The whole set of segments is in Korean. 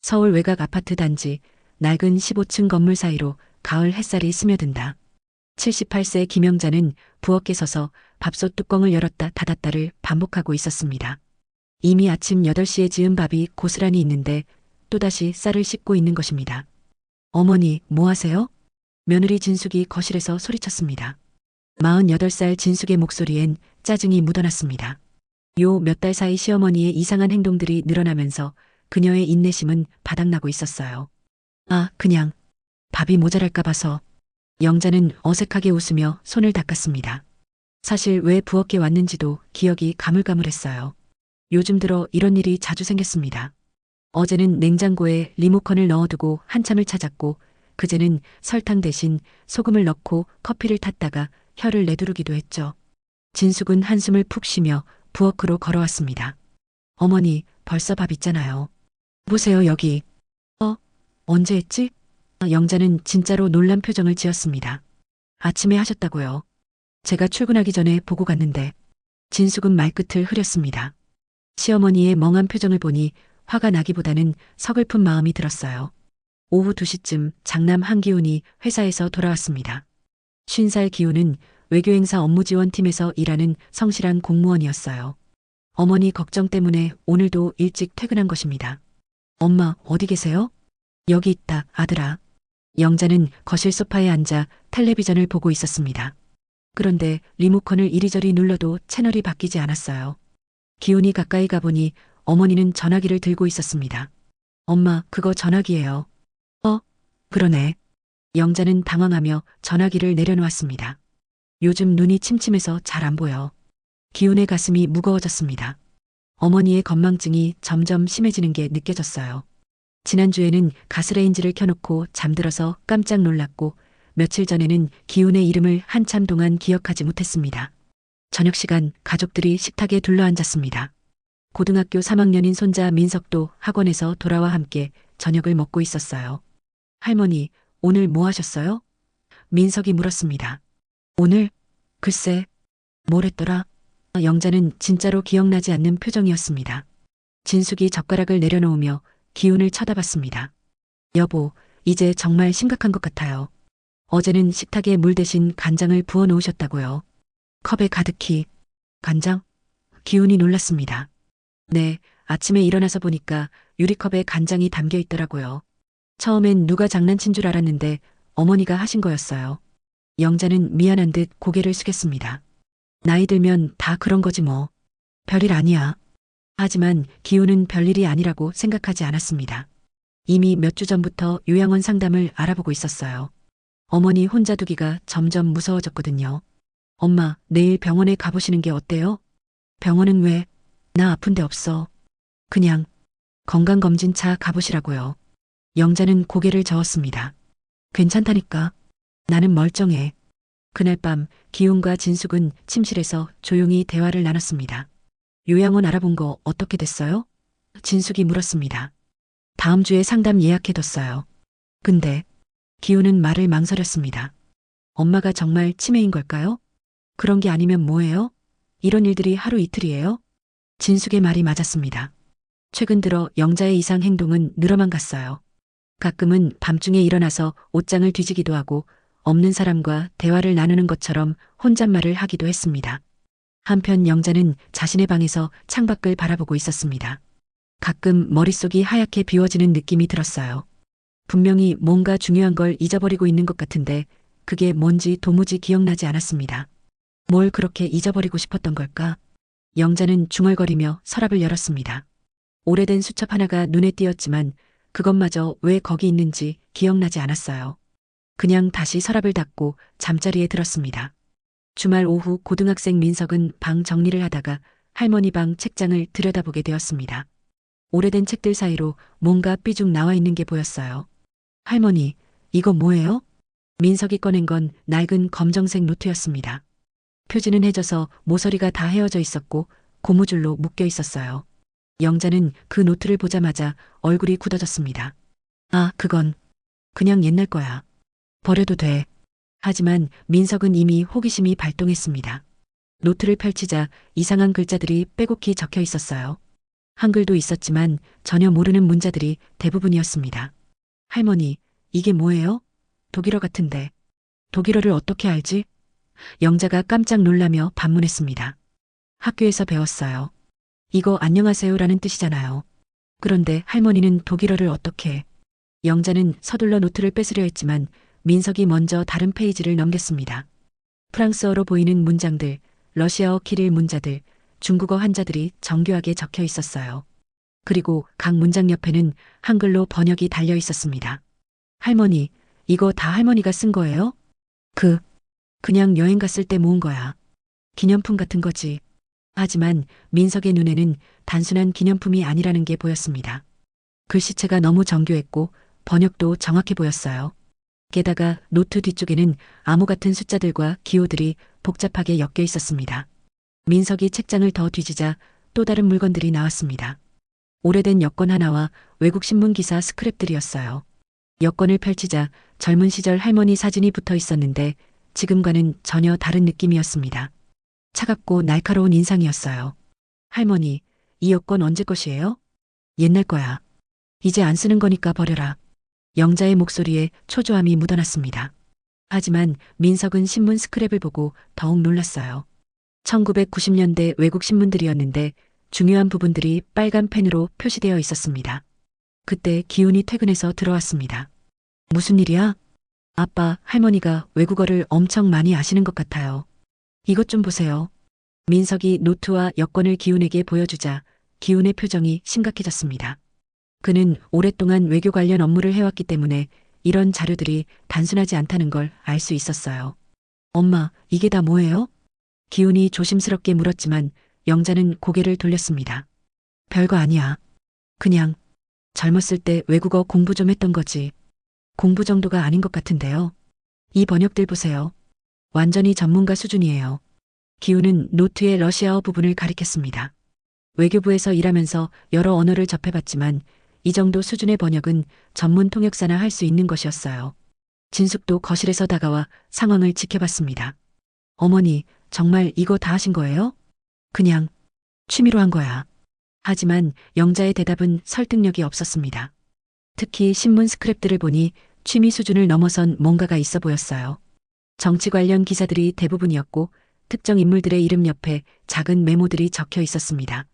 서울 외곽 아파트 단지, 낡은 15층 건물 사이로 가을 햇살이 스며든다. 78세 김영자는 부엌에 서서 밥솥 뚜껑을 열었다 닫았다를 반복하고 있었습니다. 이미 아침 8시에 지은 밥이 고스란히 있는데 또다시 쌀을 씻고 있는 것입니다. 어머니, 뭐 하세요? 며느리 진숙이 거실에서 소리쳤습니다. 48살 진숙의 목소리엔 짜증이 묻어났습니다. 요 몇 달 사이 시어머니의 이상한 행동들이 늘어나면서 그녀의 인내심은 바닥나고 있었어요. 아, 그냥 밥이 모자랄까 봐서. 영자는 어색하게 웃으며 손을 닦았습니다. 사실 왜 부엌에 왔는지도 기억이 가물가물했어요. 요즘 들어 이런 일이 자주 생겼습니다. 어제는 냉장고에 리모컨을 넣어두고 한참을 찾았고, 그제는 설탕 대신 소금을 넣고 커피를 탔다가 혀를 내두르기도 했죠. 진숙은 한숨을 푹 쉬며 부엌으로 걸어왔습니다. 어머니, 벌써 밥 있잖아요. 보세요, 여기. 언제 했지? 영자는 진짜로 놀란 표정을 지었습니다. 아침에 하셨다고요. 제가 출근하기 전에 보고 갔는데. 진숙은 말끝을 흐렸습니다. 시어머니의 멍한 표정을 보니 화가 나기보다는 서글픈 마음이 들었어요. 오후 2시쯤 장남 한기훈이 회사에서 돌아왔습니다. 50살 기훈은 외교행사 업무지원팀에서 일하는 성실한 공무원이었어요. 어머니 걱정 때문에 오늘도 일찍 퇴근한 것입니다. 엄마, 어디 계세요? 여기 있다, 아들아. 영자는 거실 소파에 앉아 텔레비전을 보고 있었습니다. 그런데 리모컨을 이리저리 눌러도 채널이 바뀌지 않았어요. 기훈이 가까이 가보니 어머니는 전화기를 들고 있었습니다. 엄마, 그거 전화기예요. 그러네. 영자는 당황하며 전화기를 내려놓았습니다. 요즘 눈이 침침해서 잘 안 보여. 기훈의 가슴이 무거워졌습니다. 어머니의 건망증이 점점 심해지는 게 느껴졌어요. 지난주에는 가스레인지를 켜놓고 잠들어서 깜짝 놀랐고, 며칠 전에는 기훈의 이름을 한참 동안 기억하지 못했습니다. 저녁 시간 가족들이 식탁에 둘러앉았습니다. 고등학교 3학년인 손자 민석도 학원에서 돌아와 함께 저녁을 먹고 있었어요. 할머니, 오늘 뭐 하셨어요? 민석이 물었습니다. 오늘? 글쎄, 뭘 했더라? 영자는 진짜로 기억나지 않는 표정이었습니다. 진숙이 젓가락을 내려놓으며 기훈을 쳐다봤습니다. 여보, 이제 정말 심각한 것 같아요. 어제는 식탁에 물 대신 간장을 부어 놓으셨다고요. 컵에 가득히. 간장? 기훈이 놀랐습니다. 네, 아침에 일어나서 보니까 유리컵에 간장이 담겨 있더라고요. 처음엔 누가 장난친 줄 알았는데 어머니가 하신 거였어요. 영자는 미안한 듯 고개를 숙였습니다. 나이 들면 다 그런 거지 뭐. 별일 아니야. 하지만 기훈은 별일이 아니라고 생각하지 않았습니다. 이미 몇 주 전부터 요양원 상담을 알아보고 있었어요. 어머니 혼자 두기가 점점 무서워졌거든요. 엄마, 내일 병원에 가보시는 게 어때요? 병원은 왜? 나 아픈 데 없어. 그냥 건강검진차 가보시라고요. 영자는 고개를 저었습니다. 괜찮다니까. 나는 멀쩡해. 그날 밤 기훈과 진숙은 침실에서 조용히 대화를 나눴습니다. 요양원 알아본 거 어떻게 됐어요? 진숙이 물었습니다. 다음 주에 상담 예약해뒀어요. 근데 기훈은 말을 망설였습니다. 엄마가 정말 치매인 걸까요? 그런 게 아니면 뭐예요? 이런 일들이 하루 이틀이에요? 진숙의 말이 맞았습니다. 최근 들어 영자의 이상 행동은 늘어만 갔어요. 가끔은 밤중에 일어나서 옷장을 뒤지기도 하고 없는 사람과 대화를 나누는 것처럼 혼잣말을 하기도 했습니다. 한편 영자는 자신의 방에서 창밖을 바라보고 있었습니다. 가끔 머릿속이 하얗게 비워지는 느낌이 들었어요. 분명히 뭔가 중요한 걸 잊어버리고 있는 것 같은데 그게 뭔지 도무지 기억나지 않았습니다. 뭘 그렇게 잊어버리고 싶었던 걸까? 영자는 중얼거리며 서랍을 열었습니다. 오래된 수첩 하나가 눈에 띄었지만 그것마저 왜 거기 있는지 기억나지 않았어요. 그냥 다시 서랍을 닫고 잠자리에 들었습니다. 주말 오후 고등학생 민석은 방 정리를 하다가 할머니 방 책장을 들여다보게 되었습니다. 오래된 책들 사이로 뭔가 삐죽 나와 있는 게 보였어요. 할머니, 이거 뭐예요? 민석이 꺼낸 건 낡은 검정색 노트였습니다. 표지는 해져서 모서리가 다 헤어져 있었고 고무줄로 묶여 있었어요. 영자는 그 노트를 보자마자 얼굴이 굳어졌습니다. 아, 그건 그냥 옛날 거야. 버려도 돼. 하지만 민석은 이미 호기심이 발동했습니다. 노트를 펼치자 이상한 글자들이 빼곡히 적혀 있었어요. 한글도 있었지만 전혀 모르는 문자들이 대부분이었습니다. 할머니, 이게 뭐예요? 독일어 같은데. 독일어를 어떻게 알지? 영자가 깜짝 놀라며 반문했습니다. 학교에서 배웠어요. 이거 안녕하세요라는 뜻이잖아요. 그런데 할머니는 독일어를 어떻게? 영자는 서둘러 노트를 뺏으려 했지만 민석이 먼저 다른 페이지를 넘겼습니다. 프랑스어로 보이는 문장들, 러시아어 키릴 문자들, 중국어 한자들이 정교하게 적혀 있었어요. 그리고 각 문장 옆에는 한글로 번역이 달려 있었습니다. 할머니, 이거 다 할머니가 쓴 거예요? 그냥 여행 갔을 때 모은 거야. 기념품 같은 거지. 하지만 민석의 눈에는 단순한 기념품이 아니라는 게 보였습니다. 글씨체가 너무 정교했고 번역도 정확해 보였어요. 게다가 노트 뒤쪽에는 암호 같은 숫자들과 기호들이 복잡하게 엮여 있었습니다. 민석이 책장을 더 뒤지자 또 다른 물건들이 나왔습니다. 오래된 여권 하나와 외국 신문 기사 스크랩들이었어요. 여권을 펼치자 젊은 시절 할머니 사진이 붙어 있었는데 지금과는 전혀 다른 느낌이었습니다. 차갑고 날카로운 인상이었어요. 할머니, 이 여권 언제 것이에요? 옛날 거야. 이제 안 쓰는 거니까 버려라. 영자의 목소리에 초조함이 묻어났습니다. 하지만 민석은 신문 스크랩을 보고 더욱 놀랐어요. 1990년대 외국 신문들이었는데 중요한 부분들이 빨간 펜으로 표시되어 있었습니다. 그때 기훈이 퇴근해서 들어왔습니다. 무슨 일이야? 아빠, 할머니가 외국어를 엄청 많이 아시는 것 같아요. 이것 좀 보세요. 민석이 노트와 여권을 기훈에게 보여주자 기훈의 표정이 심각해졌습니다. 그는 오랫동안 외교 관련 업무를 해왔기 때문에 이런 자료들이 단순하지 않다는 걸 알 수 있었어요. 엄마, 이게 다 뭐예요? 기훈이 조심스럽게 물었지만 영자는 고개를 돌렸습니다. 별거 아니야. 그냥 젊었을 때 외국어 공부 좀 했던 거지. 공부 정도가 아닌 것 같은데요. 이 번역들 보세요. 완전히 전문가 수준이에요. 기훈은 노트의 러시아어 부분을 가리켰습니다. 외교부에서 일하면서 여러 언어를 접해봤지만 이 정도 수준의 번역은 전문 통역사나 할 수 있는 것이었어요. 진숙도 거실에서 다가와 상황을 지켜봤습니다. 어머니, 정말 이거 다 하신 거예요? 그냥 취미로 한 거야. 하지만 영자의 대답은 설득력이 없었습니다. 특히 신문 스크랩들을 보니 취미 수준을 넘어선 뭔가가 있어 보였어요. 정치 관련 기사들이 대부분이었고 특정 인물들의 이름 옆에 작은 메모들이 적혀 있었습니다.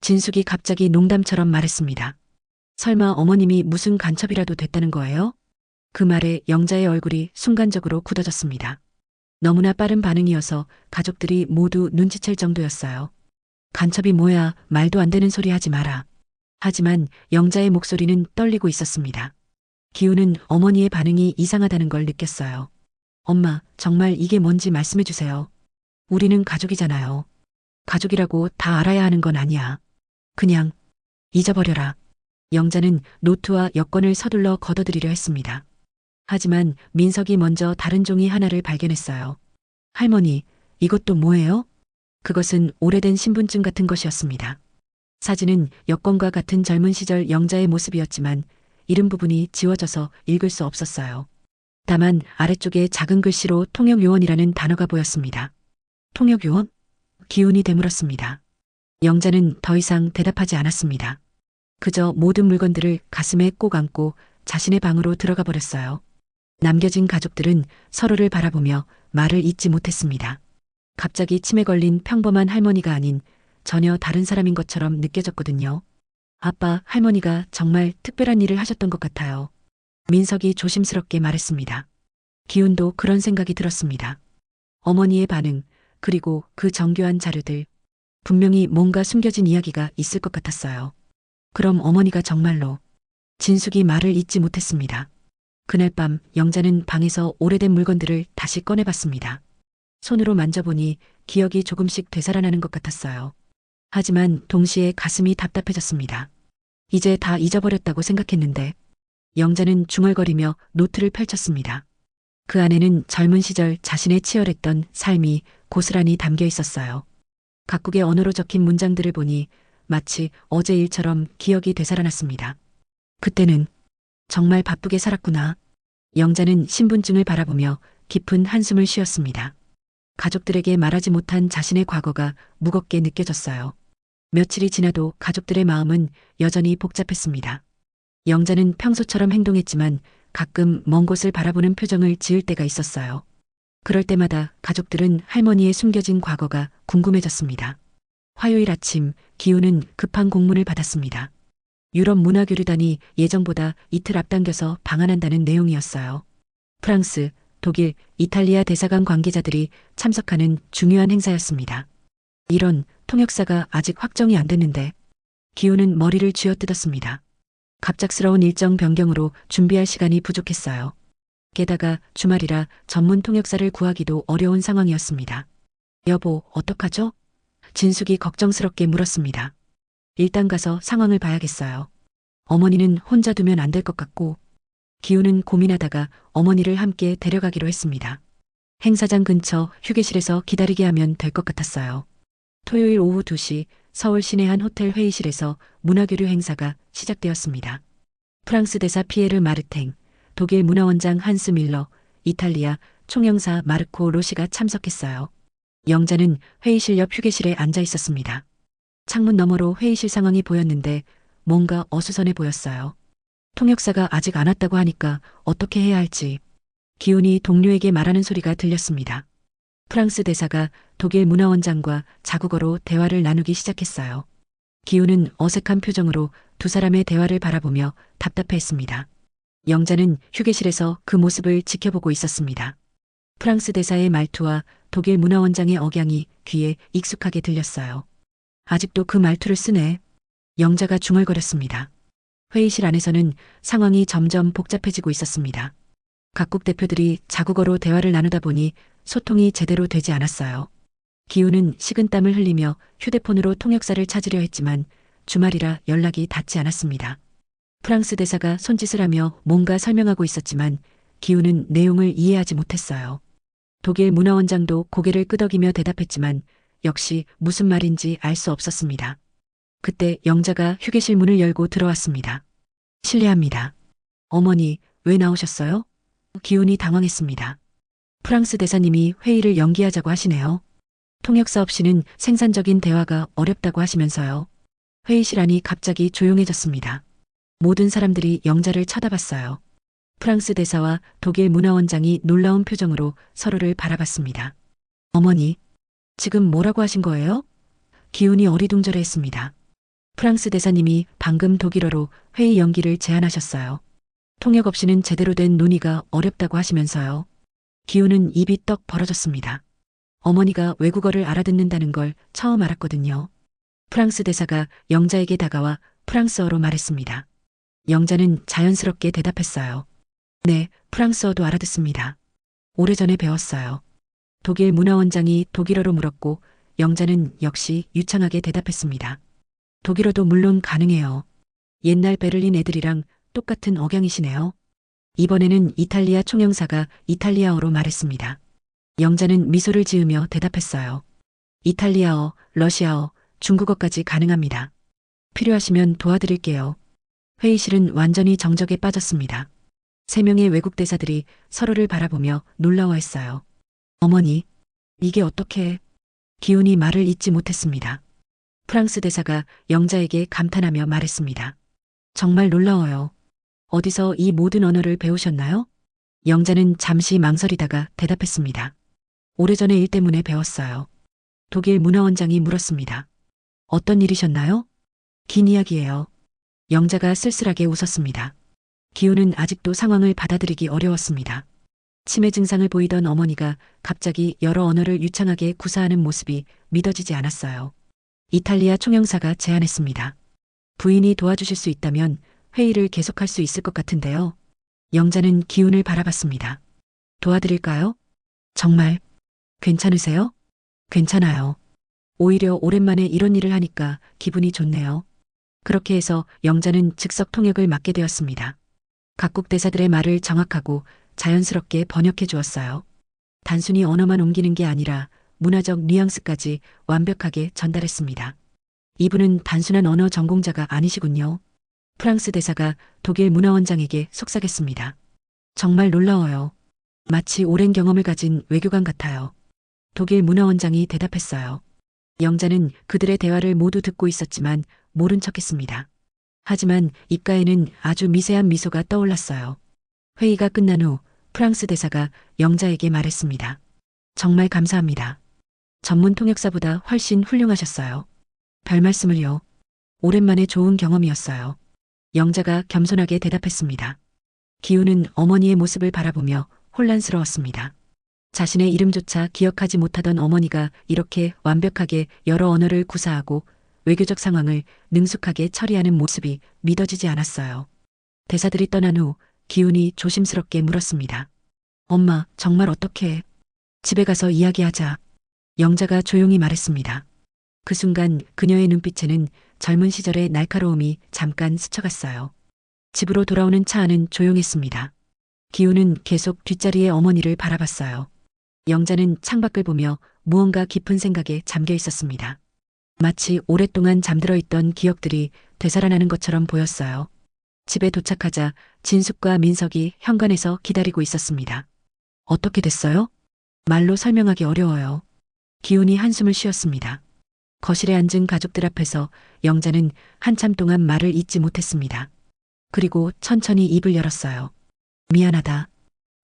진숙이 갑자기 농담처럼 말했습니다. 설마 어머님이 무슨 간첩이라도 됐다는 거예요? 그 말에 영자의 얼굴이 순간적으로 굳어졌습니다. 너무나 빠른 반응이어서 가족들이 모두 눈치챌 정도였어요. 간첩이 뭐야, 말도 안 되는 소리 하지 마라. 하지만 영자의 목소리는 떨리고 있었습니다. 기훈은 어머니의 반응이 이상하다는 걸 느꼈어요. 엄마, 정말 이게 뭔지 말씀해 주세요. 우리는 가족이잖아요. 가족이라고 다 알아야 하는 건 아니야. 그냥 잊어버려라. 영자는 노트와 여권을 서둘러 걷어들이려 했습니다. 하지만 민석이 먼저 다른 종이 하나를 발견했어요. 할머니, 이것도 뭐예요? 그것은 오래된 신분증 같은 것이었습니다. 사진은 여권과 같은 젊은 시절 영자의 모습이었지만 이름 부분이 지워져서 읽을 수 없었어요. 다만 아래쪽에 작은 글씨로 통역요원이라는 단어가 보였습니다. 통역요원? 기훈이 되물었습니다. 영자는 더 이상 대답하지 않았습니다. 그저 모든 물건들을 가슴에 꼭 안고 자신의 방으로 들어가 버렸어요. 남겨진 가족들은 서로를 바라보며 말을 잇지 못했습니다. 갑자기 치매 걸린 평범한 할머니가 아닌 전혀 다른 사람인 것처럼 느껴졌거든요. 아빠, 할머니가 정말 특별한 일을 하셨던 것 같아요. 민석이 조심스럽게 말했습니다. 기훈도 그런 생각이 들었습니다. 어머니의 반응, 그리고 그 정교한 자료들. 분명히 뭔가 숨겨진 이야기가 있을 것 같았어요. 그럼 어머니가 정말로. 진숙이 말을 잇지 못했습니다. 그날 밤 영자는 방에서 오래된 물건들을 다시 꺼내봤습니다. 손으로 만져보니 기억이 조금씩 되살아나는 것 같았어요. 하지만 동시에 가슴이 답답해졌습니다. 이제 다 잊어버렸다고 생각했는데. 영자는 중얼거리며 노트를 펼쳤습니다. 그 안에는 젊은 시절 자신의 치열했던 삶이 고스란히 담겨 있었어요. 각국의 언어로 적힌 문장들을 보니 마치 어제 일처럼 기억이 되살아났습니다. 그때는 정말 바쁘게 살았구나. 영자는 신분증을 바라보며 깊은 한숨을 쉬었습니다. 가족들에게 말하지 못한 자신의 과거가 무겁게 느껴졌어요. 며칠이 지나도 가족들의 마음은 여전히 복잡했습니다. 영자는 평소처럼 행동했지만 가끔 먼 곳을 바라보는 표정을 지을 때가 있었어요. 그럴 때마다 가족들은 할머니의 숨겨진 과거가 궁금해졌습니다. 화요일 아침 기훈은 급한 공문을 받았습니다. 유럽 문화교류단이 예정보다 이틀 앞당겨서 방한한다는 내용이었어요. 프랑스, 독일, 이탈리아 대사관 관계자들이 참석하는 중요한 행사였습니다. 이런 통역사가 아직 확정이 안 됐는데 기훈은 머리를 쥐어뜯었습니다. 갑작스러운 일정 변경으로 준비할 시간이 부족했어요. 게다가 주말이라 전문 통역사를 구하기도 어려운 상황이었습니다. 여보, 어떡하죠? 진숙이 걱정스럽게 물었습니다. 일단 가서 상황을 봐야겠어요. 어머니는 혼자 두면 안 될 것 같고. 기훈은 고민하다가 어머니를 함께 데려가기로 했습니다. 행사장 근처 휴게실에서 기다리게 하면 될 것 같았어요. 토요일 오후 2시 서울 시내 한 호텔 회의실에서 문화교류 행사가 시작되었습니다. 프랑스 대사 피에르 마르탱, 독일 문화원장 한스 밀러, 이탈리아 총영사 마르코 로시가 참석했어요. 영자는 회의실 옆 휴게실에 앉아 있었습니다. 창문 너머로 회의실 상황이 보였는데 뭔가 어수선해 보였어요. 통역사가 아직 안 왔다고 하니까 어떻게 해야 할지 기훈이 동료에게 말하는 소리가 들렸습니다. 프랑스 대사가 독일 문화원장과 자국어로 대화를 나누기 시작했어요. 기훈은 어색한 표정으로 두 사람의 대화를 바라보며 답답해했습니다. 영자는 휴게실에서 그 모습을 지켜보고 있었습니다. 프랑스 대사의 말투와 독일 문화원장의 억양이 귀에 익숙하게 들렸어요. 아직도 그 말투를 쓰네. 영자가 중얼거렸습니다. 회의실 안에서는 상황이 점점 복잡해지고 있었습니다. 각국 대표들이 자국어로 대화를 나누다 보니 소통이 제대로 되지 않았어요. 기훈은 식은땀을 흘리며 휴대폰으로 통역사를 찾으려 했지만 주말이라 연락이 닿지 않았습니다. 프랑스 대사가 손짓을 하며 뭔가 설명하고 있었지만 기훈은 내용을 이해하지 못했어요. 독일 문화원장도 고개를 끄덕이며 대답했지만 역시 무슨 말인지 알 수 없었습니다. 그때 영자가 휴게실 문을 열고 들어왔습니다. 실례합니다. 어머니, 왜 나오셨어요? 기훈이 당황했습니다. 프랑스 대사님이 회의를 연기하자고 하시네요. 통역사 없이는 생산적인 대화가 어렵다고 하시면서요. 회의실 안이 갑자기 조용해졌습니다. 모든 사람들이 영자를 쳐다봤어요. 프랑스 대사와 독일 문화원장이 놀라운 표정으로 서로를 바라봤습니다. 어머니, 지금 뭐라고 하신 거예요? 기훈이 어리둥절해했습니다. 프랑스 대사님이 방금 독일어로 회의 연기를 제안하셨어요. 통역 없이는 제대로 된 논의가 어렵다고 하시면서요. 기훈은 입이 떡 벌어졌습니다. 어머니가 외국어를 알아듣는다는 걸 처음 알았거든요. 프랑스 대사가 영자에게 다가와 프랑스어로 말했습니다. 영자는 자연스럽게 대답했어요. 네, 프랑스어도 알아듣습니다. 오래전에 배웠어요. 독일 문화원장이 독일어로 물었고 영자는 역시 유창하게 대답했습니다. 독일어도 물론 가능해요. 옛날 베를린 애들이랑 똑같은 억양이시네요. 이번에는 이탈리아 총영사가 이탈리아어로 말했습니다. 영자는 미소를 지으며 대답했어요. 이탈리아어, 러시아어, 중국어까지 가능합니다. 필요하시면 도와드릴게요. 회의실은 완전히 정적에 빠졌습니다. 3명의 외국 대사들이 서로를 바라보며 놀라워했어요. 어머니, 이게 어떻게... 기훈이 말을 잇지 못했습니다. 프랑스 대사가 영자에게 감탄하며 말했습니다. 정말 놀라워요. 어디서 이 모든 언어를 배우셨나요? 영자는 잠시 망설이다가 대답했습니다. 오래전에 일 때문에 배웠어요. 독일 문화원장이 물었습니다. 어떤 일이셨나요? 긴 이야기예요. 영자가 쓸쓸하게 웃었습니다. 기훈은 아직도 상황을 받아들이기 어려웠습니다. 치매 증상을 보이던 어머니가 갑자기 여러 언어를 유창하게 구사하는 모습이 믿어지지 않았어요. 이탈리아 총영사가 제안했습니다. 부인이 도와주실 수 있다면 회의를 계속할 수 있을 것 같은데요. 영자는 기훈을 바라봤습니다. 도와드릴까요? 정말 괜찮으세요? 괜찮아요. 오히려 오랜만에 이런 일을 하니까 기분이 좋네요. 그렇게 해서 영자는 즉석 통역을 맡게 되었습니다. 각국 대사들의 말을 정확하고 자연스럽게 번역해 주었어요. 단순히 언어만 옮기는 게 아니라 문화적 뉘앙스까지 완벽하게 전달했습니다. 이분은 단순한 언어 전공자가 아니시군요. 프랑스 대사가 독일 문화원장에게 속삭였습니다. 정말 놀라워요. 마치 오랜 경험을 가진 외교관 같아요. 독일 문화원장이 대답했어요. 영자는 그들의 대화를 모두 듣고 있었지만 모른 척했습니다. 하지만 입가에는 아주 미세한 미소가 떠올랐어요. 회의가 끝난 후 프랑스 대사가 영자에게 말했습니다. 정말 감사합니다. 전문 통역사보다 훨씬 훌륭하셨어요. 별 말씀을요. 오랜만에 좋은 경험이었어요. 영자가 겸손하게 대답했습니다. 기우는 어머니의 모습을 바라보며 혼란스러웠습니다. 자신의 이름조차 기억하지 못하던 어머니가 이렇게 완벽하게 여러 언어를 구사하고 외교적 상황을 능숙하게 처리하는 모습이 믿어지지 않았어요. 대사들이 떠난 후 기훈이 조심스럽게 물었습니다. 엄마, 정말 어떡해? 집에 가서 이야기하자. 영자가 조용히 말했습니다. 그 순간 그녀의 눈빛에는 젊은 시절의 날카로움이 잠깐 스쳐갔어요. 집으로 돌아오는 차 안은 조용했습니다. 기훈은 계속 뒷자리의 어머니를 바라봤어요. 영자는 창밖을 보며 무언가 깊은 생각에 잠겨 있었습니다. 마치 오랫동안 잠들어 있던 기억들이 되살아나는 것처럼 보였어요. 집에 도착하자 진숙과 민석이 현관에서 기다리고 있었습니다. 어떻게 됐어요? 말로 설명하기 어려워요. 기훈이 한숨을 쉬었습니다. 거실에 앉은 가족들 앞에서 영자는 한참 동안 말을 잇지 못했습니다. 그리고 천천히 입을 열었어요. 미안하다.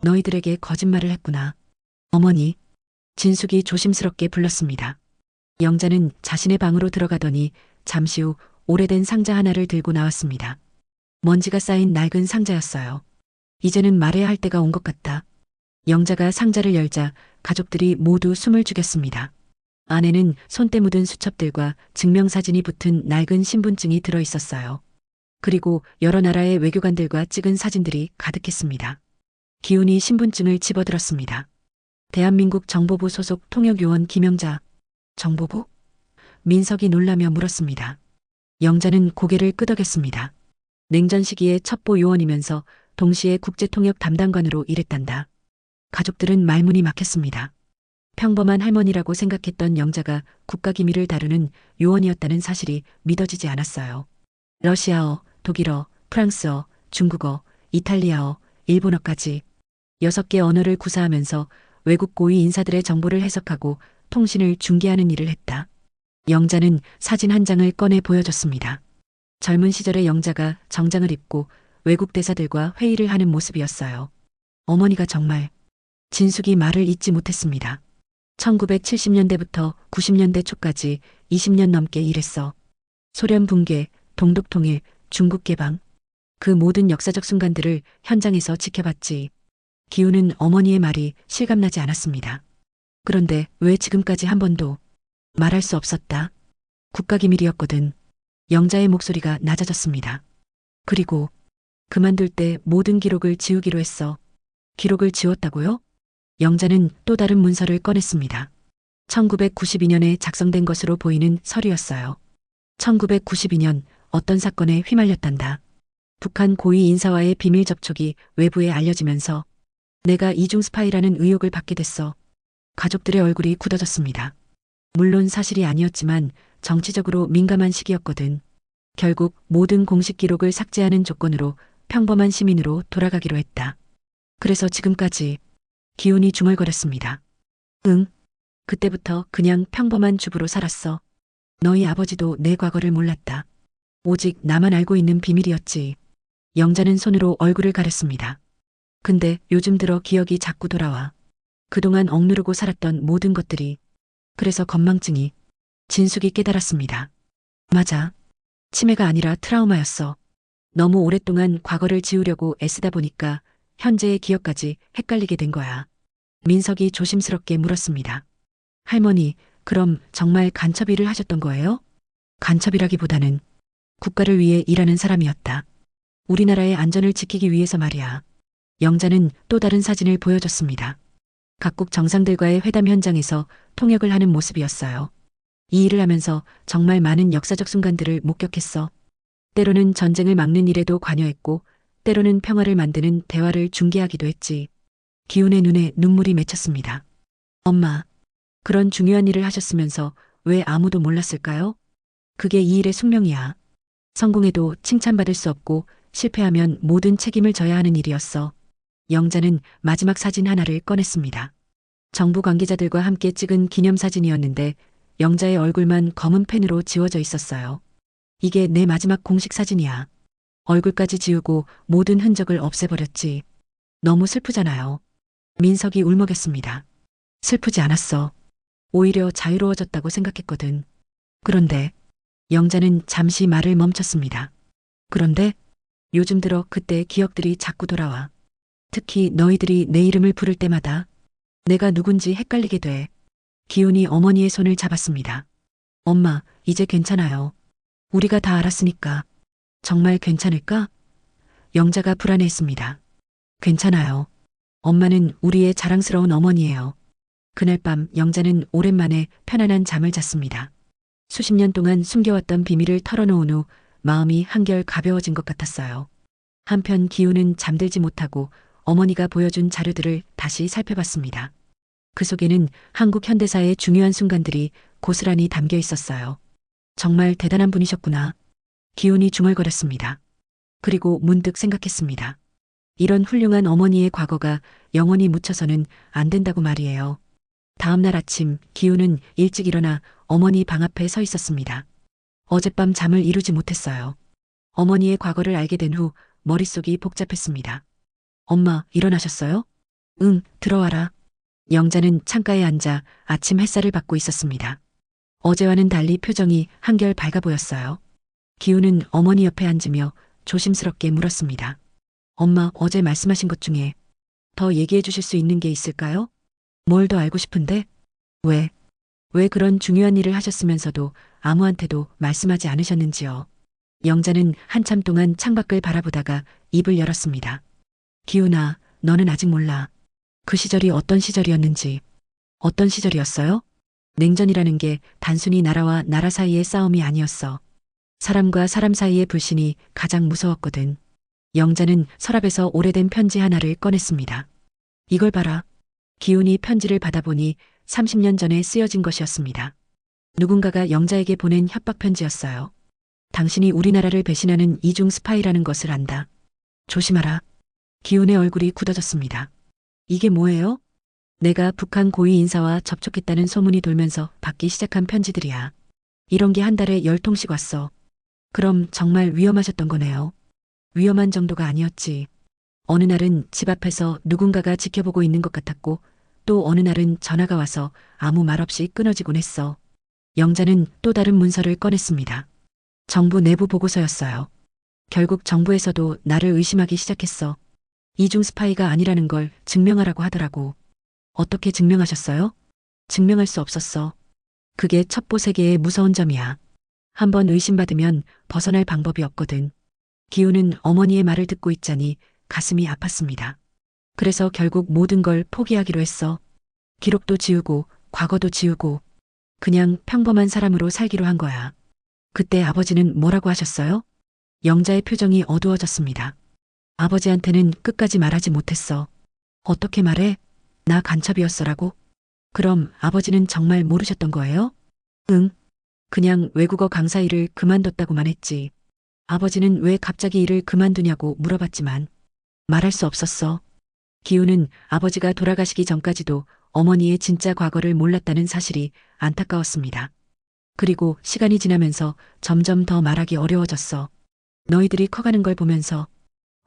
너희들에게 거짓말을 했구나. 어머니. 진숙이 조심스럽게 불렀습니다. 영자는 자신의 방으로 들어가더니 잠시 후 오래된 상자 하나를 들고 나왔습니다. 먼지가 쌓인 낡은 상자였어요. 이제는 말해야 할 때가 온 것 같다. 영자가 상자를 열자 가족들이 모두 숨을 죽였습니다. 안에는 손때 묻은 수첩들과 증명사진이 붙은 낡은 신분증이 들어 있었어요. 그리고 여러 나라의 외교관들과 찍은 사진들이 가득했습니다. 기훈이 신분증을 집어들었습니다. 대한민국 정보부 소속 통역요원 김영자. 정보부? 민석이 놀라며 물었습니다. 영자는 고개를 끄덕였습니다. 냉전 시기의 첩보 요원이면서 동시에 국제통역 담당관으로 일했단다. 가족들은 말문이 막혔습니다. 평범한 할머니라고 생각했던 영자가 국가기밀을 다루는 요원이었다는 사실이 믿어지지 않았어요. 러시아어, 독일어, 프랑스어, 중국어, 이탈리아어, 일본어까지 6개 언어를 구사하면서 외국 고위 인사들의 정보를 해석하고 통신을 중개하는 일을 했다. 영자는 사진 한 장을 꺼내 보여줬습니다. 젊은 시절의 영자가 정장을 입고 외국 대사들과 회의를 하는 모습이었어요. 어머니가 정말. 진숙이 말을 잇지 못했습니다. 1970년대부터 90년대 초까지 20년 넘게 일했어. 소련 붕괴, 동독 통일, 중국 개방. 그 모든 역사적 순간들을 현장에서 지켜봤지. 기훈은 어머니의 말이 실감나지 않았습니다. 그런데 왜 지금까지 한 번도 말할 수 없었다. 국가기밀이었거든. 영자의 목소리가 낮아졌습니다. 그리고 그만둘 때 모든 기록을 지우기로 했어. 기록을 지웠다고요? 영자는 또 다른 문서를 꺼냈습니다. 1992년에 작성된 것으로 보이는 서류였어요. 1992년 어떤 사건에 휘말렸단다. 북한 고위 인사와의 비밀 접촉이 외부에 알려지면서 내가 이중 스파이라는 의혹을 받게 됐어. 가족들의 얼굴이 굳어졌습니다. 물론 사실이 아니었지만 정치적으로 민감한 시기였거든. 결국 모든 공식 기록을 삭제하는 조건으로 평범한 시민으로 돌아가기로 했다. 그래서 지금까지. 기훈이 중얼거렸습니다. 응. 그때부터 그냥 평범한 주부로 살았어. 너희 아버지도 내 과거를 몰랐다. 오직 나만 알고 있는 비밀이었지. 영자는 손으로 얼굴을 가렸습니다. 근데 요즘 들어 기억이 자꾸 돌아와. 그동안 억누르고 살았던 모든 것들이. 그래서 건망증이. 진숙이 깨달았습니다. 맞아. 치매가 아니라 트라우마였어. 너무 오랫동안 과거를 지우려고 애쓰다 보니까 현재의 기억까지 헷갈리게 된 거야. 민석이 조심스럽게 물었습니다. 할머니, 그럼 정말 간첩 일을 하셨던 거예요? 간첩이라기보다는 국가를 위해 일하는 사람이었다. 우리나라의 안전을 지키기 위해서 말이야. 영자는 또 다른 사진을 보여줬습니다. 각국 정상들과의 회담 현장에서 통역을 하는 모습이었어요. 이 일을 하면서 정말 많은 역사적 순간들을 목격했어. 때로는 전쟁을 막는 일에도 관여했고 때로는 평화를 만드는 대화를 중개하기도 했지. 기훈의 눈에 눈물이 맺혔습니다. 엄마, 그런 중요한 일을 하셨으면서 왜 아무도 몰랐을까요? 그게 이 일의 숙명이야. 성공해도 칭찬받을 수 없고 실패하면 모든 책임을 져야 하는 일이었어. 영자는 마지막 사진 하나를 꺼냈습니다. 정부 관계자들과 함께 찍은 기념사진이었는데 영자의 얼굴만 검은 펜으로 지워져 있었어요. 이게 내 마지막 공식 사진이야. 얼굴까지 지우고 모든 흔적을 없애버렸지. 너무 슬프잖아요. 민석이 울먹였습니다. 슬프지 않았어. 오히려 자유로워졌다고 생각했거든. 그런데 영자는 잠시 말을 멈췄습니다. 그런데 요즘 들어 그때의 기억들이 자꾸 돌아와. 특히 너희들이 내 이름을 부를 때마다 내가 누군지 헷갈리게 돼. 기훈이 어머니의 손을 잡았습니다. 엄마, 이제 괜찮아요. 우리가 다 알았으니까. 정말 괜찮을까? 영자가 불안해했습니다. 괜찮아요. 엄마는 우리의 자랑스러운 어머니예요. 그날 밤 영자는 오랜만에 편안한 잠을 잤습니다. 수십 년 동안 숨겨왔던 비밀을 털어놓은 후 마음이 한결 가벼워진 것 같았어요. 한편 기훈은 잠들지 못하고 어머니가 보여준 자료들을 다시 살펴봤습니다. 그 속에는 한국 현대사의 중요한 순간들이 고스란히 담겨 있었어요. 정말 대단한 분이셨구나. 기훈이 중얼거렸습니다. 그리고 문득 생각했습니다. 이런 훌륭한 어머니의 과거가 영원히 묻혀서는 안 된다고 말이에요. 다음 날 아침 기훈은 일찍 일어나 어머니 방 앞에 서 있었습니다. 어젯밤 잠을 이루지 못했어요. 어머니의 과거를 알게 된 후 머릿속이 복잡했습니다. 엄마, 일어나셨어요? 응, 들어와라. 영자는 창가에 앉아 아침 햇살을 받고 있었습니다. 어제와는 달리 표정이 한결 밝아 보였어요. 기훈은 어머니 옆에 앉으며 조심스럽게 물었습니다. 엄마, 어제 말씀하신 것 중에 더 얘기해 주실 수 있는 게 있을까요? 뭘 더 알고 싶은데? 왜 그런 중요한 일을 하셨으면서도 아무한테도 말씀하지 않으셨는지요? 영자는 한참 동안 창밖을 바라보다가 입을 열었습니다. 기훈아, 너는 아직 몰라. 그 시절이 어떤 시절이었는지. 어떤 시절이었어요? 냉전이라는 게 단순히 나라와 나라 사이의 싸움이 아니었어. 사람과 사람 사이의 불신이 가장 무서웠거든. 영자는 서랍에서 오래된 편지 하나를 꺼냈습니다. 이걸 봐라. 기훈이 편지를 받아보니 30년 전에 쓰여진 것이었습니다. 누군가가 영자에게 보낸 협박 편지였어요. 당신이 우리나라를 배신하는 이중 스파이라는 것을 안다. 조심하라. 기훈의 얼굴이 굳어졌습니다. 이게 뭐예요? 내가 북한 고위 인사와 접촉했다는 소문이 돌면서 받기 시작한 편지들이야. 이런 게 한 달에 10통씩 왔어. 그럼 정말 위험하셨던 거네요. 위험한 정도가 아니었지. 어느 날은 집 앞에서 누군가가 지켜보고 있는 것 같았고 또 어느 날은 전화가 와서 아무 말 없이 끊어지곤 했어. 영자는 또 다른 문서를 꺼냈습니다. 정부 내부 보고서였어요. 결국 정부에서도 나를 의심하기 시작했어. 이중 스파이가 아니라는 걸 증명하라고 하더라고. 어떻게 증명하셨어요? 증명할 수 없었어. 그게 첩보 세계의 무서운 점이야. 한번 의심받으면 벗어날 방법이 없거든. 기훈은 어머니의 말을 듣고 있자니 가슴이 아팠습니다. 그래서 결국 모든 걸 포기하기로 했어. 기록도 지우고 과거도 지우고 그냥 평범한 사람으로 살기로 한 거야. 그때 아버지는 뭐라고 하셨어요? 영자의 표정이 어두워졌습니다. 아버지한테는 끝까지 말하지 못했어. 어떻게 말해? 나 간첩이었어라고? 그럼 아버지는 정말 모르셨던 거예요? 응. 그냥 외국어 강사 일을 그만뒀다고만 했지. 아버지는 왜 갑자기 일을 그만두냐고 물어봤지만 말할 수 없었어. 기훈은 아버지가 돌아가시기 전까지도 어머니의 진짜 과거를 몰랐다는 사실이 안타까웠습니다. 그리고 시간이 지나면서 점점 더 말하기 어려워졌어. 너희들이 커가는 걸 보면서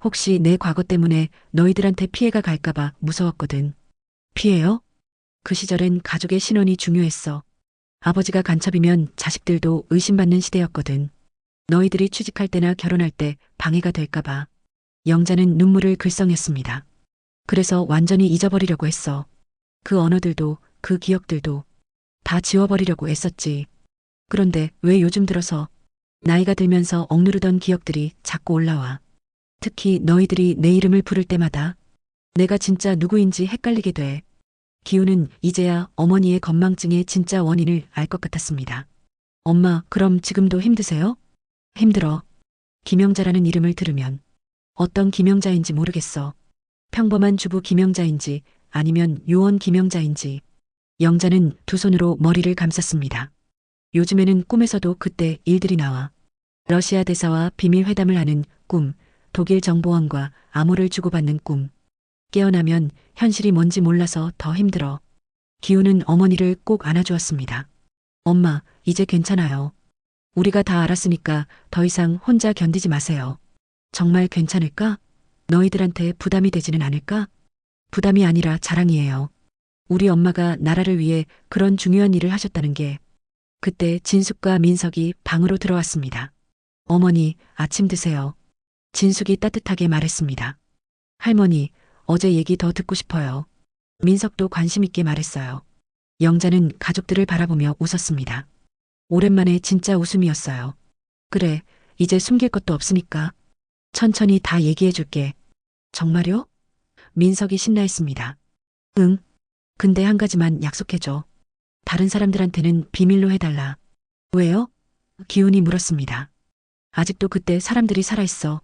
혹시 내 과거 때문에 너희들한테 피해가 갈까봐 무서웠거든. 피해요? 그 시절엔 가족의 신원이 중요했어. 아버지가 간첩이면 자식들도 의심받는 시대였거든. 너희들이 취직할 때나 결혼할 때 방해가 될까봐. 영자는 눈물을 글썽였습니다. 그래서 완전히 잊어버리려고 했어. 그 언어들도 그 기억들도 다 지워버리려고 애썼지. 그런데 왜 요즘 들어서 나이가 들면서 억누르던 기억들이 자꾸 올라와. 특히 너희들이 내 이름을 부를 때마다 내가 진짜 누구인지 헷갈리게 돼. 기훈은 이제야 어머니의 건망증의 진짜 원인을 알 것 같았습니다. 엄마, 그럼 지금도 힘드세요? 힘들어. 김영자라는 이름을 들으면 어떤 김영자인지 모르겠어. 평범한 주부 김영자인지 아니면 요원 김영자인지. 영자는 두 손으로 머리를 감쌌습니다. 요즘에는 꿈에서도 그때 일들이 나와. 러시아 대사와 비밀 회담을 하는 꿈, 독일 정보원과 암호를 주고받는 꿈. 깨어나면 현실이 뭔지 몰라서 더 힘들어. 기훈은 어머니를 꼭 안아주었습니다. 엄마, 이제 괜찮아요. 우리가 다 알았으니까 더 이상 혼자 견디지 마세요. 정말 괜찮을까? 너희들한테 부담이 되지는 않을까? 부담이 아니라 자랑이에요. 우리 엄마가 나라를 위해 그런 중요한 일을 하셨다는 게. 그때 진숙과 민석이 방으로 들어왔습니다. 어머니, 아침 드세요. 진숙이 따뜻하게 말했습니다. 할머니, 어제 얘기 더 듣고 싶어요. 민석도 관심 있게 말했어요. 영자는 가족들을 바라보며 웃었습니다. 오랜만에 진짜 웃음이었어요. 그래, 이제 숨길 것도 없으니까. 천천히 다 얘기해 줄게. 정말요? 민석이 신나했습니다. 응. 근데 한 가지만 약속해줘. 다른 사람들한테는 비밀로 해달라. 왜요? 기훈이 물었습니다. 아직도 그때 사람들이 살아있어.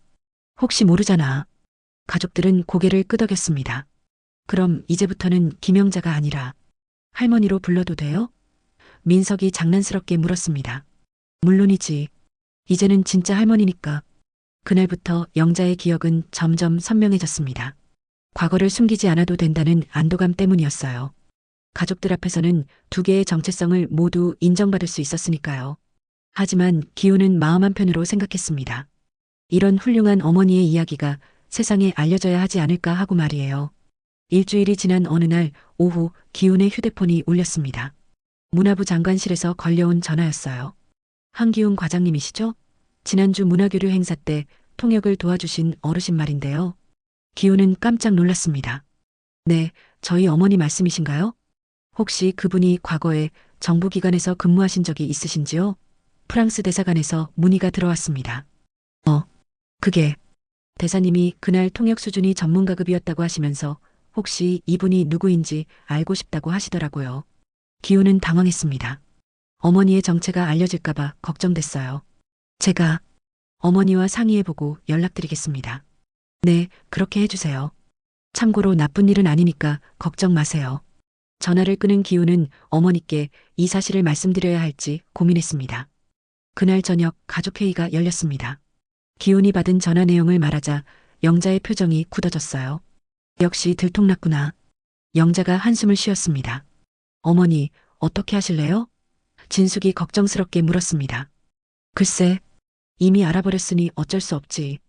혹시 모르잖아. 가족들은 고개를 끄덕였습니다. 그럼 이제부터는 김영자가 아니라 할머니로 불러도 돼요? 민석이 장난스럽게 물었습니다. 물론이지. 이제는 진짜 할머니니까. 그날부터 영자의 기억은 점점 선명해졌습니다. 과거를 숨기지 않아도 된다는 안도감 때문이었어요. 가족들 앞에서는 두 개의 정체성을 모두 인정받을 수 있었으니까요. 하지만 기훈은 마음 한편으로 생각했습니다. 이런 훌륭한 어머니의 이야기가 세상에 알려져야 하지 않을까 하고 말이에요. 일주일이 지난 어느 날 오후 기훈의 휴대폰이 울렸습니다. 문화부 장관실에서 걸려온 전화였어요. 한기훈 과장님이시죠? 지난주 문화교류 행사 때 통역을 도와주신 어르신 말인데요. 기훈은 깜짝 놀랐습니다. 네, 저희 어머니 말씀이신가요? 혹시 그분이 과거에 정부기관에서 근무하신 적이 있으신지요? 프랑스 대사관에서 문의가 들어왔습니다. 그게 대사님이 그날 통역 수준이 전문가급이었다고 하시면서 혹시 이분이 누구인지 알고 싶다고 하시더라고요. 기훈은 당황했습니다. 어머니의 정체가 알려질까봐 걱정됐어요. 제가 어머니와 상의해보고 연락드리겠습니다. 네, 그렇게 해주세요. 참고로 나쁜 일은 아니니까 걱정 마세요. 전화를 끊은 기훈은 어머니께 이 사실을 말씀드려야 할지 고민했습니다. 그날 저녁 가족회의가 열렸습니다. 기훈이 받은 전화 내용을 말하자 영자의 표정이 굳어졌어요. 역시 들통났구나. 영자가 한숨을 쉬었습니다. 어머니, 어떻게 하실래요? 진숙이 걱정스럽게 물었습니다. 글쎄, 이미 알아버렸으니 어쩔 수 없지.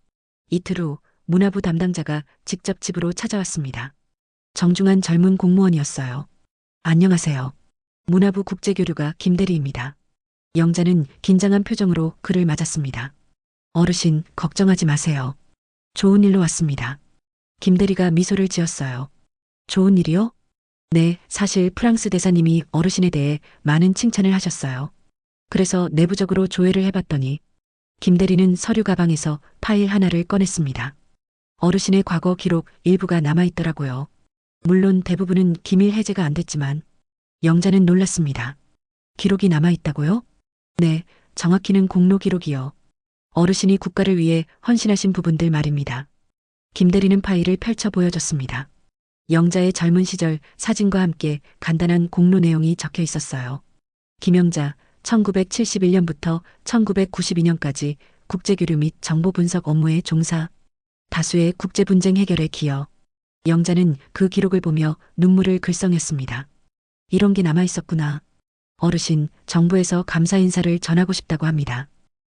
이틀 후 문화부 담당자가 직접 집으로 찾아왔습니다. 정중한 젊은 공무원이었어요. 안녕하세요. 문화부 국제교류가 김대리입니다. 영자는 긴장한 표정으로 그를 맞았습니다. 어르신, 걱정하지 마세요. 좋은 일로 왔습니다. 김대리가 미소를 지었어요. 좋은 일이요? 네, 사실 프랑스 대사님이 어르신에 대해 많은 칭찬을 하셨어요. 그래서 내부적으로 조회를 해봤더니 김대리는 서류 가방에서 파일 하나를 꺼냈습니다. 어르신의 과거 기록 일부가 남아있더라고요. 물론 대부분은 기밀 해제가 안 됐지만 영자는 놀랐습니다. 기록이 남아있다고요? 네, 정확히는 공로 기록이요. 어르신이 국가를 위해 헌신하신 부분들 말입니다. 김대리는 파일을 펼쳐 보여줬습니다. 영자의 젊은 시절 사진과 함께 간단한 공로 내용이 적혀 있었어요. 김영자, 1971년부터 1992년까지 국제교류 및 정보 분석 업무에 종사, 다수의 국제 분쟁 해결에 기여. 영자는 그 기록을 보며 눈물을 글썽였습니다. 이런 게 남아 있었구나. 어르신, 정부에서 감사 인사를 전하고 싶다고 합니다.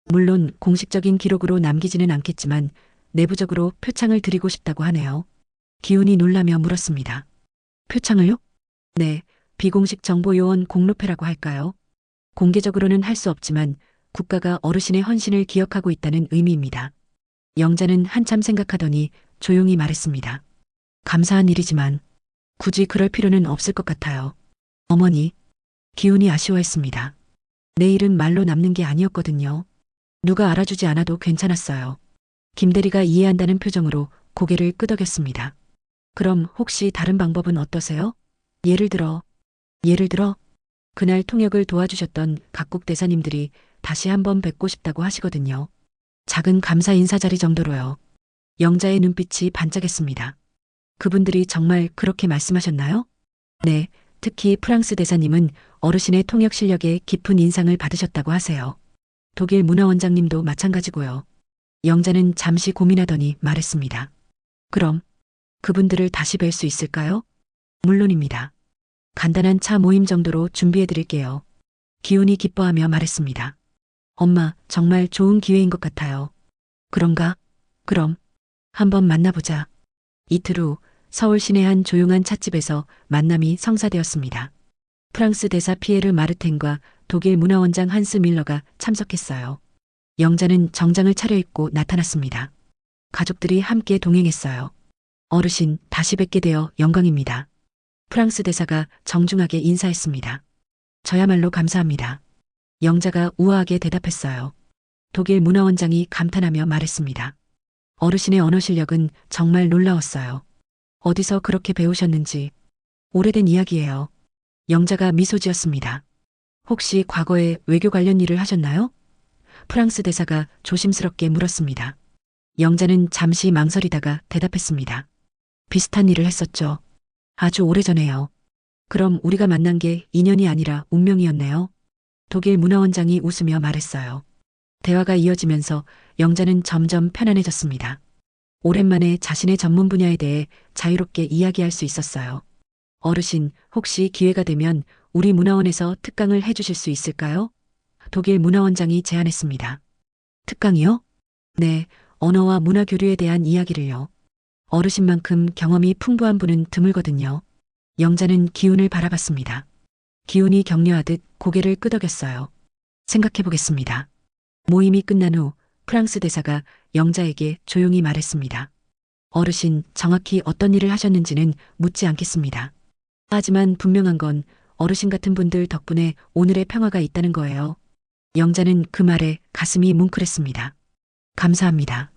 물론 공식적인 기록으로 남기지는 않겠지만 내부적으로 표창을 드리고 싶다고 하네요. 기훈이 놀라며 물었습니다. 표창을요? 네, 비공식 정보요원 공로패라고 할까요? 공개적으로는 할 수 없지만 국가가 어르신의 헌신을 기억하고 있다는 의미입니다. 영자는 한참 생각하더니 조용히 말했습니다. 감사한 일이지만 굳이 그럴 필요는 없을 것 같아요. 어머니, 기훈이 아쉬워했습니다. 내 일은 말로 남는 게 아니었거든요. 누가 알아주지 않아도 괜찮았어요. 김대리가 이해한다는 표정으로 고개를 끄덕였습니다. 그럼 혹시 다른 방법은 어떠세요? 예를 들어, 그날 통역을 도와주셨던 각국 대사님들이 다시 한번 뵙고 싶다고 하시거든요. 작은 감사 인사 자리 정도로요. 영자의 눈빛이 반짝였습니다. 그분들이 정말 그렇게 말씀하셨나요? 네, 특히 프랑스 대사님은 어르신의 통역 실력에 깊은 인상을 받으셨다고 하세요. 독일 문화원장님도 마찬가지고요. 영자는 잠시 고민하더니 말했습니다. 그럼 그분들을 다시 뵐 수 있을까요? 물론입니다. 간단한 차 모임 정도로 준비해 드릴게요. 기훈이 기뻐하며 말했습니다. 엄마, 정말 좋은 기회인 것 같아요. 그런가? 그럼 한번 만나보자. 이틀 후 서울 시내 한 조용한 찻집에서 만남이 성사되었습니다. 프랑스 대사 피에르 마르텐과 독일 문화원장 한스 밀러가 참석했어요. 영자는 정장을 차려입고 나타났습니다. 가족들이 함께 동행했어요. 어르신, 다시 뵙게 되어 영광입니다. 프랑스 대사가 정중하게 인사했습니다. 저야말로 감사합니다. 영자가 우아하게 대답했어요. 독일 문화원장이 감탄하며 말했습니다. 어르신의 언어 실력은 정말 놀라웠어요. 어디서 그렇게 배우셨는지. 오래된 이야기예요. 영자가 미소 지었습니다. 혹시 과거에 외교 관련 일을 하셨나요? 프랑스 대사가 조심스럽게 물었습니다. 영자는 잠시 망설이다가 대답했습니다. 비슷한 일을 했었죠. 아주 오래전에요. 그럼 우리가 만난 게 인연이 아니라 운명이었네요. 독일 문화원장이 웃으며 말했어요. 대화가 이어지면서 영자는 점점 편안해졌습니다. 오랜만에 자신의 전문 분야에 대해 자유롭게 이야기할 수 있었어요. 어르신, 혹시 기회가 되면 우리 문화원에서 특강을 해주실 수 있을까요? 독일 문화원장이 제안했습니다. 특강이요? 네, 언어와 문화 교류에 대한 이야기를요. 어르신만큼 경험이 풍부한 분은 드물거든요. 영자는 기훈을 바라봤습니다. 기훈이 격려하듯 고개를 끄덕였어요. 생각해 보겠습니다. 모임이 끝난 후 프랑스 대사가 영자에게 조용히 말했습니다. 어르신, 정확히 어떤 일을 하셨는지는 묻지 않겠습니다. 하지만 분명한 건 어르신 같은 분들 덕분에 오늘의 평화가 있다는 거예요. 영자는 그 말에 가슴이 뭉클했습니다. 감사합니다.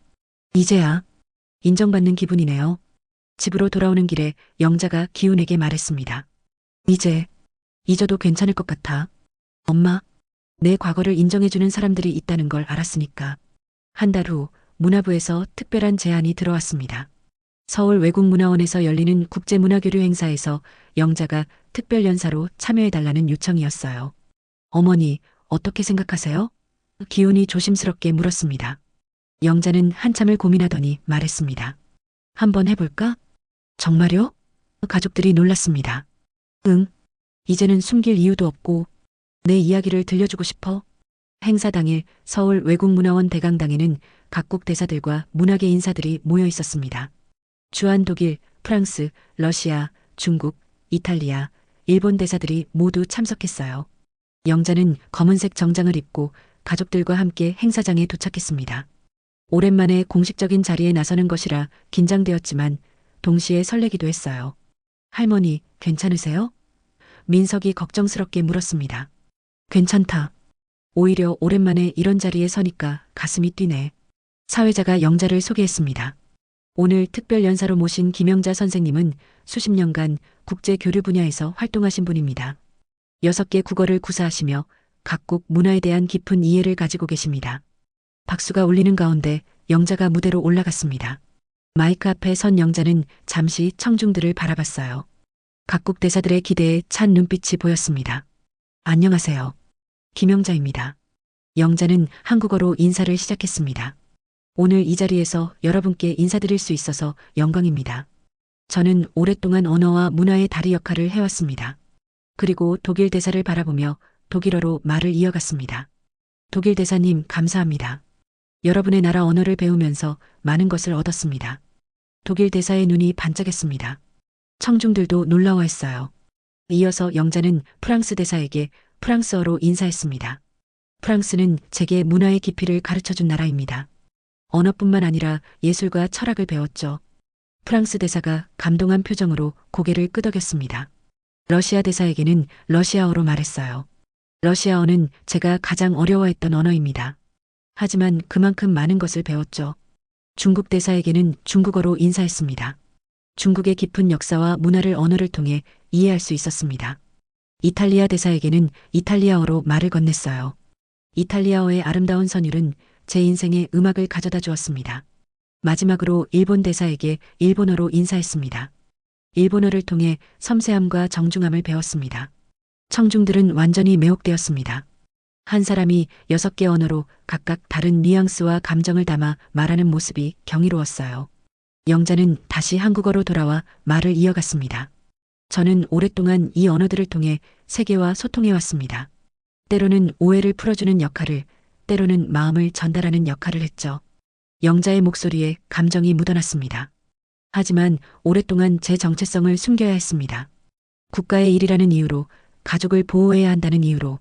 이제야 인정받는 기분이네요. 집으로 돌아오는 길에 영자가 기훈에게 말했습니다. 이제 잊어도 괜찮을 것 같아. 엄마, 내 과거를 인정해주는 사람들이 있다는 걸 알았으니까. 한 달 후 문화부에서 특별한 제안이 들어왔습니다. 서울 외국문화원에서 열리는 국제문화교류 행사에서 영자가 특별연사로 참여해달라는 요청이었어요. 어머니, 어떻게 생각하세요? 기훈이 조심스럽게 물었습니다. 영자는 한참을 고민하더니 말했습니다. 한번 해볼까? 정말요? 가족들이 놀랐습니다. 응. 이제는 숨길 이유도 없고 내 이야기를 들려주고 싶어. 행사 당일 서울 외국문화원 대강당에는 각국 대사들과 문화계 인사들이 모여 있었습니다. 주한 독일, 프랑스, 러시아, 중국, 이탈리아, 일본 대사들이 모두 참석했어요. 영자는 검은색 정장을 입고 가족들과 함께 행사장에 도착했습니다. 오랜만에 공식적인 자리에 나서는 것이라 긴장되었지만 동시에 설레기도 했어요. 할머니, 괜찮으세요? 민석이 걱정스럽게 물었습니다. 괜찮다. 오히려 오랜만에 이런 자리에 서니까 가슴이 뛰네. 사회자가 영자를 소개했습니다. 오늘 특별연사로 모신 김영자 선생님은 수십 년간 국제교류 분야에서 활동하신 분입니다. 6개 국어를 구사하시며 각국 문화에 대한 깊은 이해를 가지고 계십니다. 박수가 울리는 가운데 영자가 무대로 올라갔습니다. 마이크 앞에 선 영자는 잠시 청중들을 바라봤어요. 각국 대사들의 기대에 찬 눈빛이 보였습니다. 안녕하세요. 김영자입니다. 영자는 한국어로 인사를 시작했습니다. 오늘 이 자리에서 여러분께 인사드릴 수 있어서 영광입니다. 저는 오랫동안 언어와 문화의 다리 역할을 해왔습니다. 그리고 독일 대사를 바라보며 독일어로 말을 이어갔습니다. 독일 대사님, 감사합니다. 여러분의 나라 언어를 배우면서 많은 것을 얻었습니다. 독일 대사의 눈이 반짝였습니다. 청중들도 놀라워했어요. 이어서 영자는 프랑스 대사에게 프랑스어로 인사했습니다. 프랑스는 제게 문화의 깊이를 가르쳐준 나라입니다. 언어뿐만 아니라 예술과 철학을 배웠죠. 프랑스 대사가 감동한 표정으로 고개를 끄덕였습니다. 러시아 대사에게는 러시아어로 말했어요. 러시아어는 제가 가장 어려워했던 언어입니다. 하지만 그만큼 많은 것을 배웠죠. 중국 대사에게는 중국어로 인사했습니다. 중국의 깊은 역사와 문화를 언어를 통해 이해할 수 있었습니다. 이탈리아 대사에게는 이탈리아어로 말을 건넸어요. 이탈리아어의 아름다운 선율은 제 인생에 음악을 가져다 주었습니다. 마지막으로 일본 대사에게 일본어로 인사했습니다. 일본어를 통해 섬세함과 정중함을 배웠습니다. 청중들은 완전히 매혹되었습니다. 한 사람이 6개 언어로 각각 다른 뉘앙스와 감정을 담아 말하는 모습이 경이로웠어요. 영자는 다시 한국어로 돌아와 말을 이어갔습니다. 저는 오랫동안 이 언어들을 통해 세계와 소통해왔습니다. 때로는 오해를 풀어주는 역할을, 때로는 마음을 전달하는 역할을 했죠. 영자의 목소리에 감정이 묻어났습니다. 하지만 오랫동안 제 정체성을 숨겨야 했습니다. 국가의 일이라는 이유로, 가족을 보호해야 한다는 이유로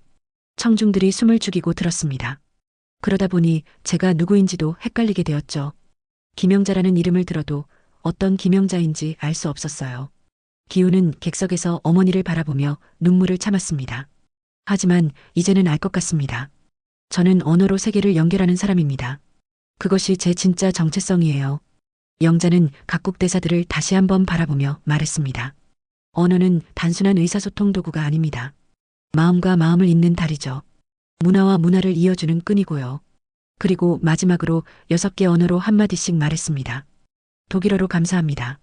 청중들이 숨을 죽이고 들었습니다. 그러다 보니 제가 누구인지도 헷갈리게 되었죠. 김영자라는 이름을 들어도 어떤 김영자인지 알 수 없었어요. 기우는 객석에서 어머니를 바라보며 눈물을 참았습니다. 하지만 이제는 알 것 같습니다. 저는 언어로 세계를 연결하는 사람입니다. 그것이 제 진짜 정체성이에요. 영자는 각국 대사들을 다시 한번 바라보며 말했습니다. 언어는 단순한 의사소통 도구가 아닙니다. 마음과 마음을 잇는 다리죠. 문화와 문화를 이어주는 끈이고요. 그리고 마지막으로 6개 언어로 한마디씩 말했습니다. 독일어로 감사합니다.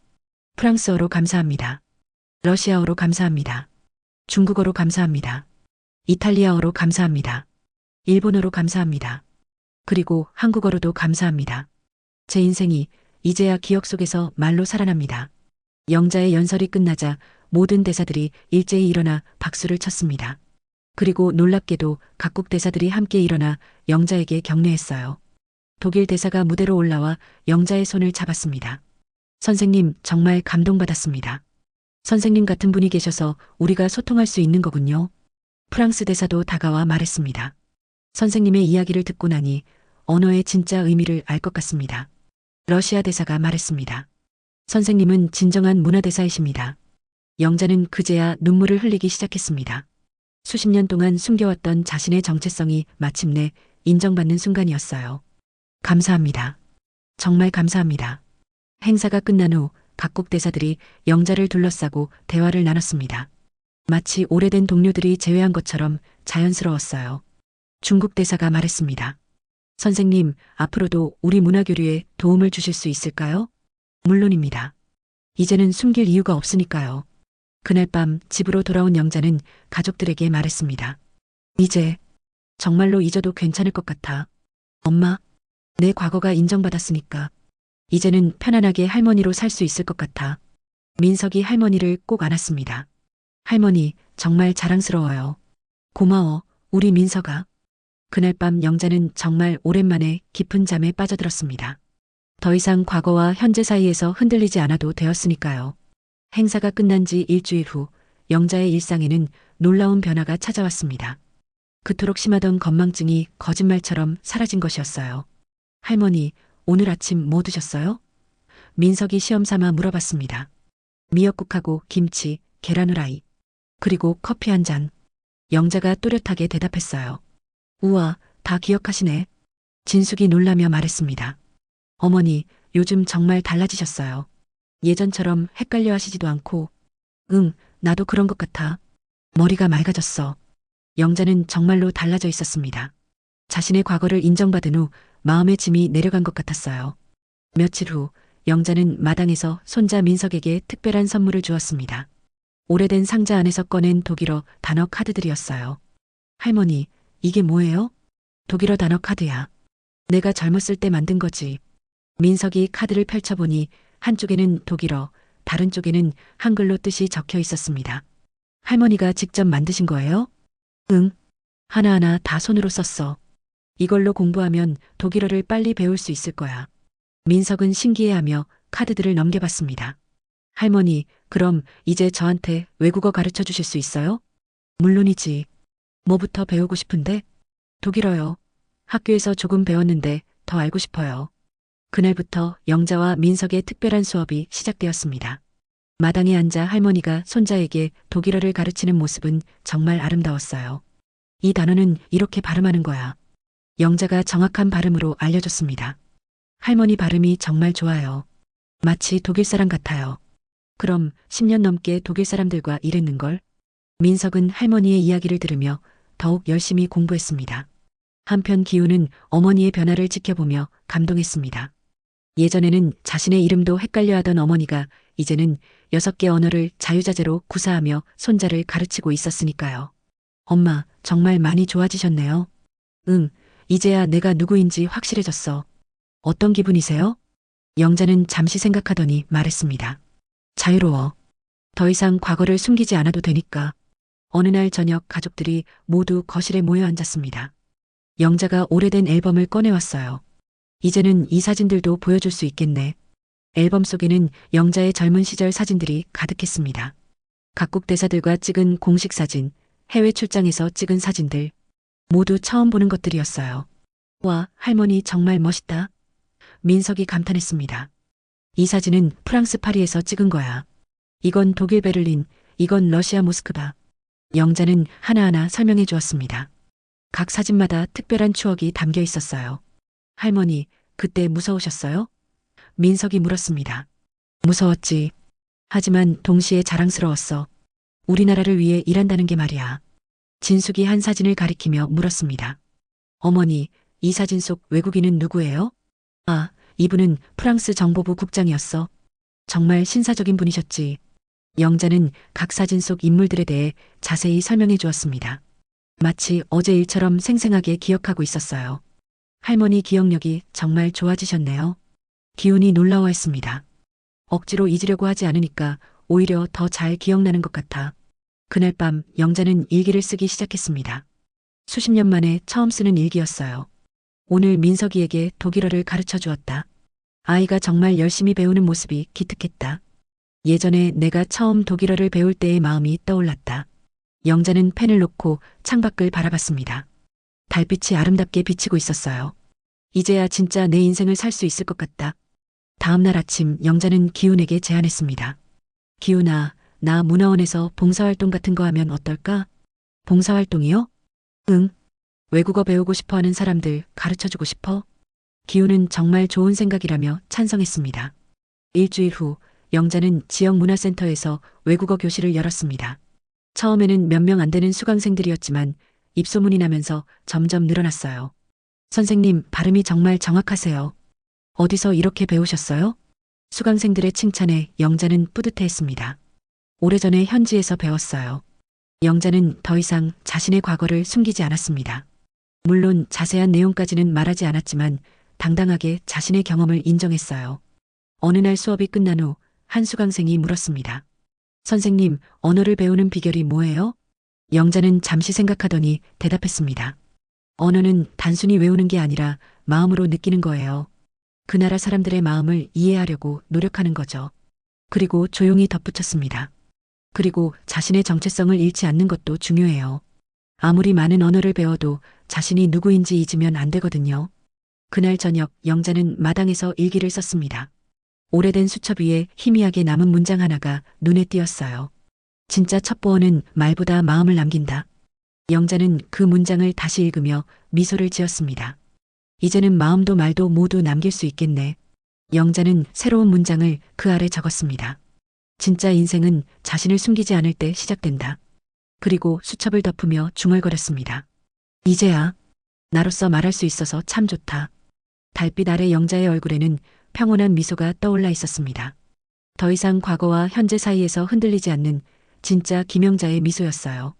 프랑스어로 감사합니다. 러시아어로 감사합니다. 중국어로 감사합니다. 이탈리아어로 감사합니다. 일본어로 감사합니다. 그리고 한국어로도 감사합니다. 제 인생이 이제야 기억 속에서 말로 살아납니다. 영자의 연설이 끝나자 모든 대사들이 일제히 일어나 박수를 쳤습니다. 그리고 놀랍게도 각국 대사들이 함께 일어나 영자에게 격려했어요. 독일 대사가 무대로 올라와 영자의 손을 잡았습니다. 선생님, 정말 감동받았습니다. 선생님 같은 분이 계셔서 우리가 소통할 수 있는 거군요. 프랑스 대사도 다가와 말했습니다. 선생님의 이야기를 듣고 나니 언어의 진짜 의미를 알 것 같습니다. 러시아 대사가 말했습니다. 선생님은 진정한 문화대사이십니다. 영자는 그제야 눈물을 흘리기 시작했습니다. 수십 년 동안 숨겨왔던 자신의 정체성이 마침내 인정받는 순간이었어요. 감사합니다. 정말 감사합니다. 행사가 끝난 후 각국 대사들이 영자를 둘러싸고 대화를 나눴습니다. 마치 오래된 동료들이 재회한 것처럼 자연스러웠어요. 중국 대사가 말했습니다. 선생님, 앞으로도 우리 문화교류에 도움을 주실 수 있을까요? 물론입니다. 이제는 숨길 이유가 없으니까요. 그날 밤 집으로 돌아온 영자는 가족들에게 말했습니다. 이제 정말로 잊어도 괜찮을 것 같아. 엄마, 내 과거가 인정받았으니까 이제는 편안하게 할머니로 살 수 있을 것 같아. 민석이 할머니를 꼭 안았습니다. 할머니, 정말 자랑스러워요. 고마워, 우리 민석아. 그날 밤 영자는 정말 오랜만에 깊은 잠에 빠져들었습니다. 더 이상 과거와 현재 사이에서 흔들리지 않아도 되었으니까요. 행사가 끝난 지 일주일 후 영자의 일상에는 놀라운 변화가 찾아왔습니다. 그토록 심하던 건망증이 거짓말처럼 사라진 것이었어요. 할머니, 오늘 아침 뭐 드셨어요? 민석이 시험 삼아 물어봤습니다. 미역국하고 김치, 계란 후라이, 그리고 커피 한 잔. 영자가 또렷하게 대답했어요. 우와, 다 기억하시네. 진숙이 놀라며 말했습니다. 어머니, 요즘 정말 달라지셨어요. 예전처럼 헷갈려 하시지도 않고. 응, 나도 그런 것 같아. 머리가 맑아졌어. 영자는 정말로 달라져 있었습니다. 자신의 과거를 인정받은 후 마음의 짐이 내려간 것 같았어요. 며칠 후 영자는 마당에서 손자 민석에게 특별한 선물을 주었습니다. 오래된 상자 안에서 꺼낸 독일어 단어 카드들이었어요. 할머니, 이게 뭐예요? 독일어 단어 카드야. 내가 젊었을 때 만든 거지. 민석이 카드를 펼쳐보니 한쪽에는 독일어, 다른 쪽에는 한글로 뜻이 적혀 있었습니다. 할머니가 직접 만드신 거예요? 응. 하나하나 다 손으로 썼어. 이걸로 공부하면 독일어를 빨리 배울 수 있을 거야. 민석은 신기해하며 카드들을 넘겨봤습니다. 할머니, 그럼 이제 저한테 외국어 가르쳐 주실 수 있어요? 물론이지. 뭐부터 배우고 싶은데? 독일어요. 학교에서 조금 배웠는데 더 알고 싶어요. 그날부터 영자와 민석의 특별한 수업이 시작되었습니다. 마당에 앉아 할머니가 손자에게 독일어를 가르치는 모습은 정말 아름다웠어요. 이 단어는 이렇게 발음하는 거야. 영자가 정확한 발음으로 알려줬습니다. 할머니 발음이 정말 좋아요. 마치 독일 사람 같아요. 그럼 10년 넘게 독일 사람들과 일했는걸? 민석은 할머니의 이야기를 들으며 더욱 열심히 공부했습니다. 한편 기우는 어머니의 변화를 지켜보며 감동했습니다. 예전에는 자신의 이름도 헷갈려하던 어머니가 이제는 6개 언어를 자유자재로 구사하며 손자를 가르치고 있었으니까요. 엄마, 정말 많이 좋아지셨네요. 응, 이제야 내가 누구인지 확실해졌어. 어떤 기분이세요? 영자는 잠시 생각하더니 말했습니다. 자유로워. 더 이상 과거를 숨기지 않아도 되니까. 어느 날 저녁 가족들이 모두 거실에 모여 앉았습니다. 영자가 오래된 앨범을 꺼내왔어요. 이제는 이 사진들도 보여줄 수 있겠네. 앨범 속에는 영자의 젊은 시절 사진들이 가득했습니다. 각국 대사들과 찍은 공식 사진, 해외 출장에서 찍은 사진들, 모두 처음 보는 것들이었어요. 와, 할머니 정말 멋있다. 민석이 감탄했습니다. 이 사진은 프랑스 파리에서 찍은 거야. 이건 독일 베를린, 이건 러시아 모스크바. 영자는 하나하나 설명해 주었습니다. 각 사진마다 특별한 추억이 담겨 있었어요. 할머니, 그때 무서우셨어요? 민석이 물었습니다. 무서웠지. 하지만 동시에 자랑스러웠어. 우리나라를 위해 일한다는 게 말이야. 진숙이 한 사진을 가리키며 물었습니다. 어머니, 이 사진 속 외국인은 누구예요? 아, 이분은 프랑스 정보부 국장이었어. 정말 신사적인 분이셨지. 영자는 각 사진 속 인물들에 대해 자세히 설명해 주었습니다. 마치 어제 일처럼 생생하게 기억하고 있었어요. 할머니 기억력이 정말 좋아지셨네요. 기운이 놀라워했습니다. 억지로 잊으려고 하지 않으니까 오히려 더 잘 기억나는 것 같아. 그날 밤 영자는 일기를 쓰기 시작했습니다. 수십 년 만에 처음 쓰는 일기였어요. 오늘 민석이에게 독일어를 가르쳐 주었다. 아이가 정말 열심히 배우는 모습이 기특했다. 예전에 내가 처음 독일어를 배울 때의 마음이 떠올랐다. 영자는 펜을 놓고 창밖을 바라봤습니다. 달빛이 아름답게 비치고 있었어요. 이제야 진짜 내 인생을 살 수 있을 것 같다. 다음 날 아침 영자는 기훈에게 제안했습니다. 기훈아, 나 문화원에서 봉사활동 같은 거 하면 어떨까? 봉사활동이요? 응. 외국어 배우고 싶어 하는 사람들 가르쳐주고 싶어? 기훈은 정말 좋은 생각이라며 찬성했습니다. 일주일 후 영자는 지역 문화센터에서 외국어 교실을 열었습니다. 처음에는 몇 명 안 되는 수강생들이었지만 입소문이 나면서 점점 늘어났어요. 선생님, 발음이 정말 정확하세요. 어디서 이렇게 배우셨어요? 수강생들의 칭찬에 영자는 뿌듯해했습니다. 오래전에 현지에서 배웠어요. 영자는 더 이상 자신의 과거를 숨기지 않았습니다. 물론 자세한 내용까지는 말하지 않았지만 당당하게 자신의 경험을 인정했어요. 어느 날 수업이 끝난 후 한 수강생이 물었습니다. 선생님, 언어를 배우는 비결이 뭐예요? 영자는 잠시 생각하더니 대답했습니다. 언어는 단순히 외우는 게 아니라 마음으로 느끼는 거예요. 그 나라 사람들의 마음을 이해하려고 노력하는 거죠. 그리고 조용히 덧붙였습니다. 그리고 자신의 정체성을 잃지 않는 것도 중요해요. 아무리 많은 언어를 배워도 자신이 누구인지 잊으면 안 되거든요. 그날 저녁 영자는 마당에서 일기를 썼습니다. 오래된 수첩 위에 희미하게 남은 문장 하나가 눈에 띄었어요. 진짜 첩보원은 말보다 마음을 남긴다. 영자는 그 문장을 다시 읽으며 미소를 지었습니다. 이제는 마음도 말도 모두 남길 수 있겠네. 영자는 새로운 문장을 그 아래 적었습니다. 진짜 인생은 자신을 숨기지 않을 때 시작된다. 그리고 수첩을 덮으며 중얼거렸습니다. 이제야 나로서 말할 수 있어서 참 좋다. 달빛 아래 영자의 얼굴에는 평온한 미소가 떠올라 있었습니다. 더 이상 과거와 현재 사이에서 흔들리지 않는 진짜 김영자의 미소였어요.